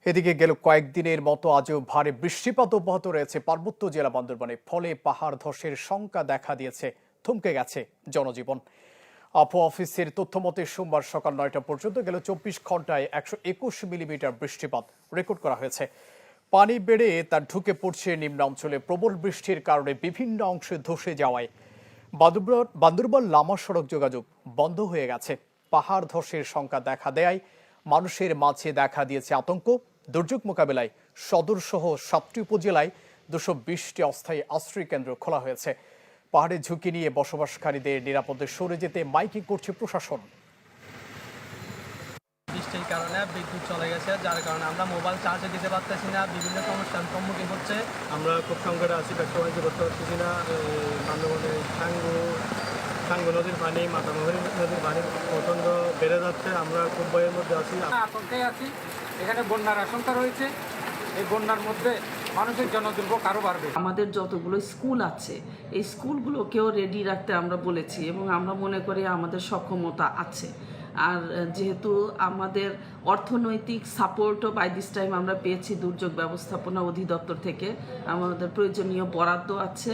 এদিকে গেল কয়েকদিনের মতো আজও ভারী বৃষ্টিপাত অব্যাহত রয়েছে পার্বত্য জেলা বান্দরবানে। ফলে পাহাড় ধসের শঙ্কা দেখা দিয়েছে, থমকে গেছে জনজীবন। আবহাওয়া অফিসের তথ্য মতে সোমবার সকাল 9টা পর্যন্ত গেল 24 ঘন্টায় 121 মিলিমিটার বৃষ্টিপাত রেকর্ড করা হয়েছে। পানি বেড়ে তা ঢুকে পড়ছে নিম্নাঞ্চলে। প্রবল বৃষ্টির কারণে বিভিন্ন অংশে ধসে যাওয়ায় বান্দরবান লামা সড়ক যোগাযোগ বন্ধ হয়ে গেছে। পাহাড় ধসের শঙ্কা দেখা দেয় মানুষের মাঝে দেখা দিয়েছে আতঙ্ক। দুর্যোগ মোকাবেলায় সদর সহ 7টি উপজেলায় 220টি অস্থায়ী আশ্রয় কেন্দ্র খোলা হয়েছে। পাহাড়ে ঝুঁকি নিয়ে বসবাসকারীদের নিরাপদে সরে যেতে মাইকিং করছে প্রশাসন। বৃষ্টির কারণে বিদ্যুৎ চলে গেছে, যার কারণে আমরা মোবাইল চার্জে দিতে পারতেছি না, বিভিন্ন সমস্যার সম্মুখীন হচ্ছে। আমরা খুব সংকটে আছি, ব্যবসা বাণিজ্য করতে পারতেছি না। বান্দরবানে সাঙ্গু নদীর পানি, মাতামুহুরী নদীর পানি প্রচণ্ড বেড়ে যাচ্ছে। আমরা খুব ভয়ের মধ্যে আছি। আতঙ্কে আছি। এখানে বন্যার আশঙ্কা রয়েছে। এই বন্যার মধ্যে মানুষের জনদুর্ভোগ আরও বাড়বে। আমাদের যতগুলো স্কুল আছে এই স্কুলগুলোকেও রেডি রাখতে আমরা বলেছি এবং আমরা মনে করি আমাদের সক্ষমতা আছে। আর যেহেতু আমাদের অর্থনৈতিক সাপোর্টও বাই দিস টাইম আমরা পেয়েছি দুর্যোগ ব্যবস্থাপনা অধিদপ্তর থেকে, আমাদের প্রয়োজনীয় বরাদ্দ আছে।